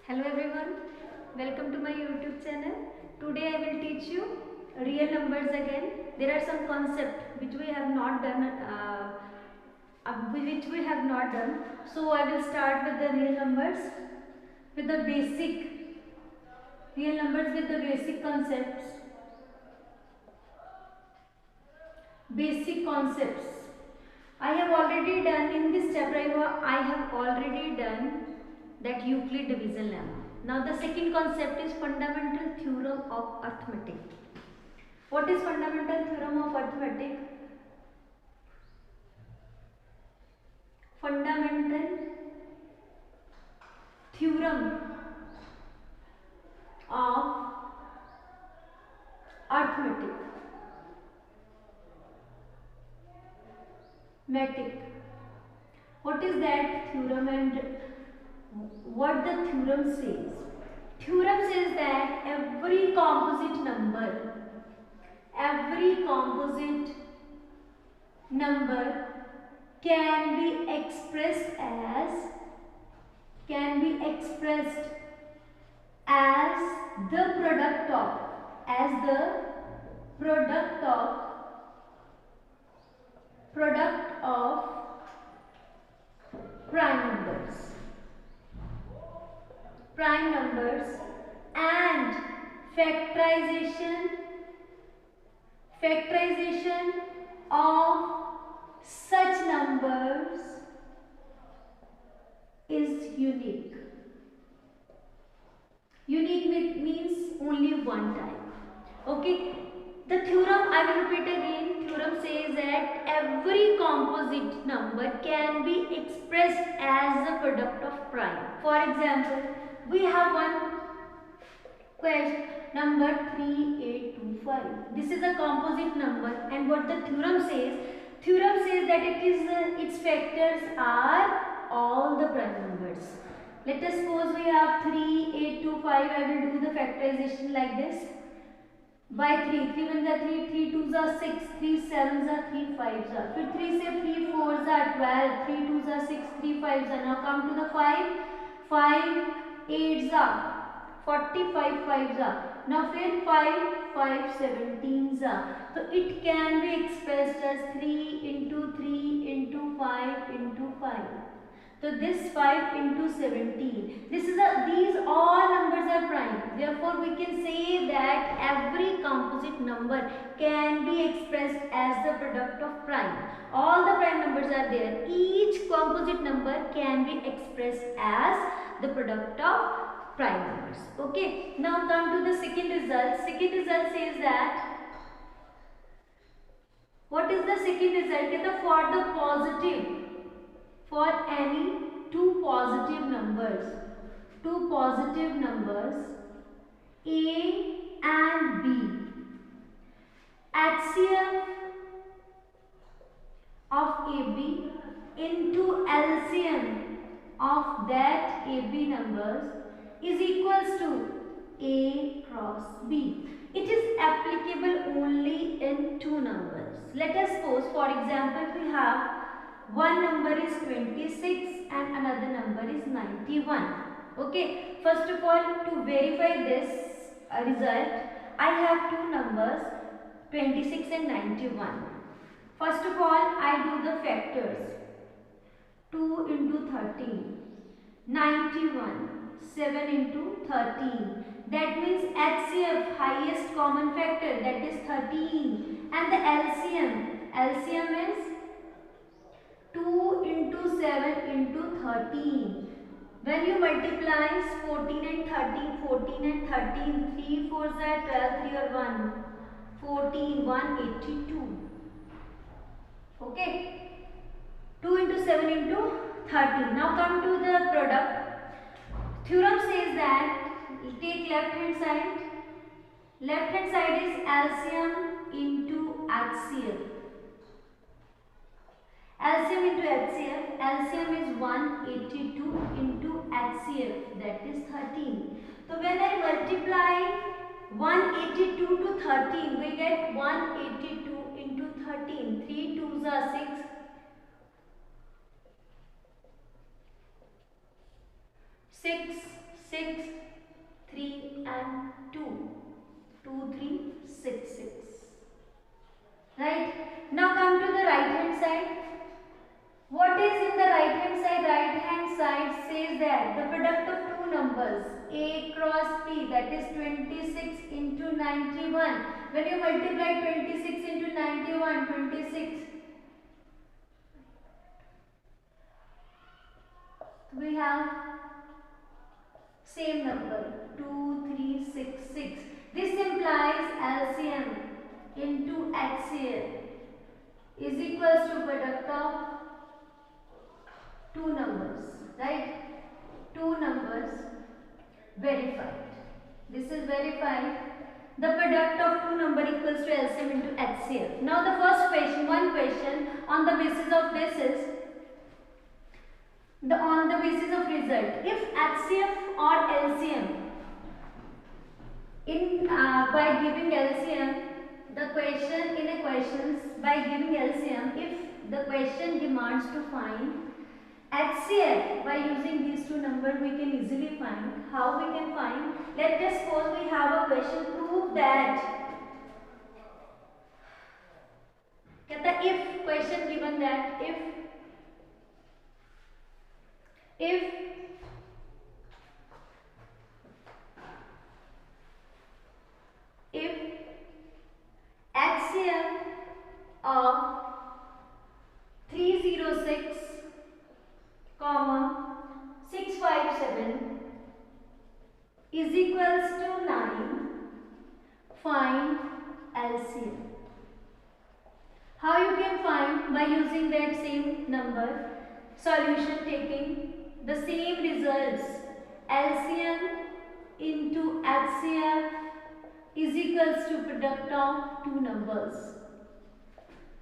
Hello everyone, welcome to my YouTube channel. Today I will teach you real numbers again. There are some concepts which we have not done, So I will start with the real numbers, with the basic concepts. Basic concepts. I have already done in this chapter. I have already done that Euclid division lemma. Now the second concept is fundamental theorem of arithmetic. What is fundamental theorem of arithmetic? Fundamental theorem of arithmetic. What is that theorem and what the theorem says? Theorem says that every composite number can be expressed as the product of prime numbers and factorization of such numbers is unique. Unique means only one type. Okay. The theorem, I will repeat again. Theorem says that every composite number can be expressed as a product of prime. For example, we have one question number 3825. This is a composite number, and what the theorem says? Theorem says that its factors are all the prime numbers. Let us suppose we have 3825. I will do the factorization like this. By 3, 3 1s are 3, 3 2s are 6, 3 7s are 3 5s are. फिर 3 से 3 4s are 12, 3 2s are 6, 3 5s are. Now come to the 5, 5 8s are 45 5s are. Now फिर 5 5 17s are. So it can be expressed as 3 into 3 into 5 into 5. So this 5 into 17. These all numbers are prime. Therefore, we can say that every composite number can be expressed as the product of prime. All the prime numbers are there. Each composite number can be expressed as the product of prime numbers. Okay. Now come to the second result. Second result says that. What is the second result? For any two positive numbers A and B, HCF of AB into LCM of that AB numbers is equals to A cross B. It is applicable only in two numbers. Let us suppose, for example, we have one number is 26 and another number is 91. Okay, first of all, to verify this result, I have two numbers 26 and 91. First of all, I do the factors. 2 into 13, 91, 7 into 13. That means HCF, highest common factor, that is 13. And the LCM is 2 into 7 into 13. When you multiply 14 and 13, 3 4s are 12, 3 or 1, 14, 182. Okay. 2 into 7 into 13. Now come to the product. Theorem says that take left hand side. Left hand side is LCM into HCF. LCM into HCF. LCM is 182 into HCF, that is 13. So when I multiply 182 to 13, we get 182 into 13. 3 2s are 6. 6 6, 3 and 2. 2, 3, 6, 6. Right? Now come to the right hand side. What is in the right hand side? Right hand side says that the product of two numbers A cross B, that is 26 into 91. When you multiply 26 into 91, 26. We have same number 2366. This implies LCM into HCl is equals to product of two numbers, right? Two numbers verified. This is verified. The product of two number equals to LCM into HCl. Now the first question, one question on the basis of this is on the basis of result. If HCF or LCM in by giving LCM, the question in a questions by giving LCM, if the question demands to find HCF by using these two numbers, we can easily find. How we can find? Let us suppose we have a question, prove that. If question given that if HCF of 306, 657 is equals to 9, find LCM. How you can find? By using that same number, solution taking the same results, LCM into HCF is equals to product of two numbers.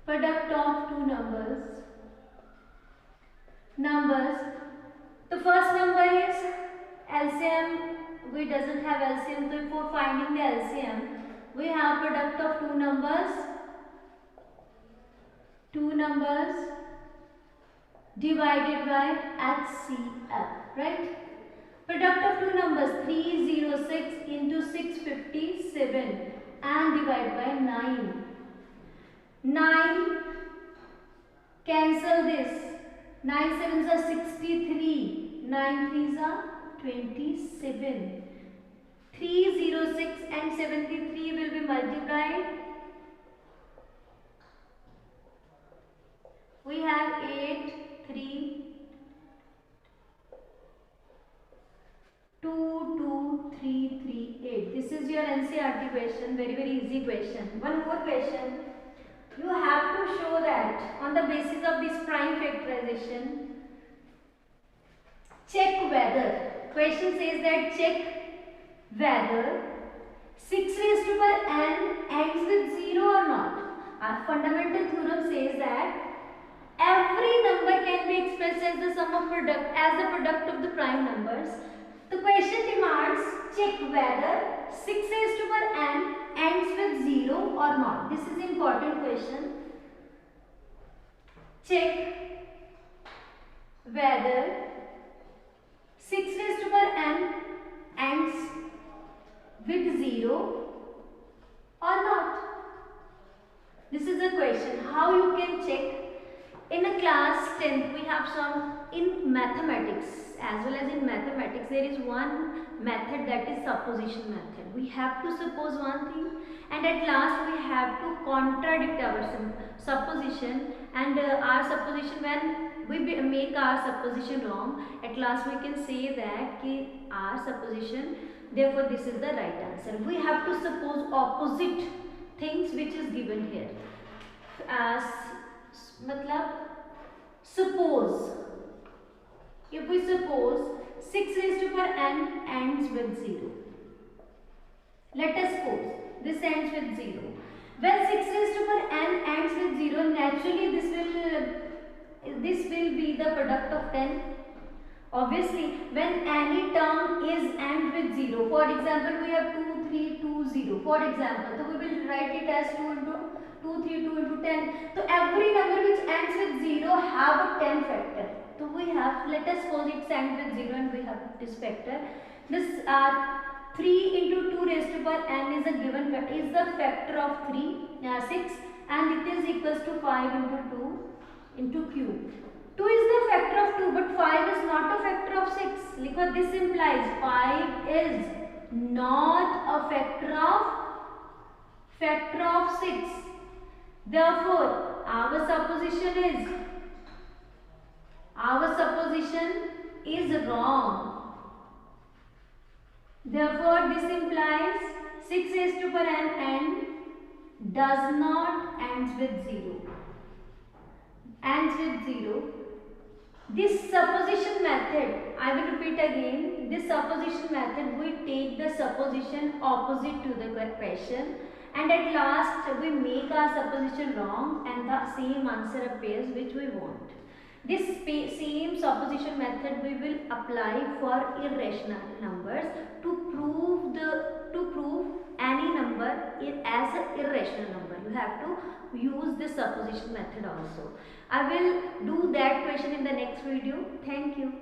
Product of two numbers. The first number is LCM. We doesn't have LCM, so for finding the LCM, we have product of two numbers. Two numbers divided by HCF, right? Product of two numbers 306 into 657 and divided by 9. 9 cancel this. 9 sevens are 63. 9 threes are 27. 306 and 73 will be multiplied. We have 8, 3, 2, 2, 3, 3, 8. This is your NCERT question. Very, very easy question. One more question. You have to show that on the basis of this prime factorization, check whether. Question says that check whether 6 raised to power n ends with 0 or not. Our fundamental theorem says that every number can be expressed as the sum of product, as the product of the prime numbers. The question demands check whether 6 raised to power n ends with 0 or not. This is important question. Check whether 6 raised to power n ends with 0 or not. This is a question. How you can check? In a class 10th, we have some in mathematics as well as in mathematics. There is one method, that is supposition method. We have to suppose one thing and at last we have to contradict our supposition, and our supposition, when we make our supposition wrong, at last we can say that our supposition, therefore this is the right answer. We have to suppose opposite things which is given here. As suppose, if we suppose 6 raised to power n ends with 0. Let us suppose this ends with 0. When 6 raised to power n ends with 0, naturally this will be the product of 10. Obviously, when any term is end with 0, for example, we have 2, 3, 2, 0. For example, so we will write it as 2 into 2, 3, 2 into 10. So every number which ends with 0 have a 10 factor. So we have, let us suppose it ends with 0 and we have this factor. This 3 into 2 raised to power n is a given factor, is the factor of 6, and it is equals to 5 into 2 into q. 2 is the factor of 2, but 5 is not a factor of 6. Because this implies 5 is not a factor of 6. Therefore, our supposition is wrong. Therefore, this implies 6 raised to power n does not ends with 0. Ends with 0. This supposition method, I will repeat again, this supposition method, we take the supposition opposite to the question, and at last we make our supposition wrong and the same answer appears which we want. This same supposition method we will apply for irrational numbers to prove any number as an irrational number. You have to use this supposition method also. I will do that question in the next video. Thank you.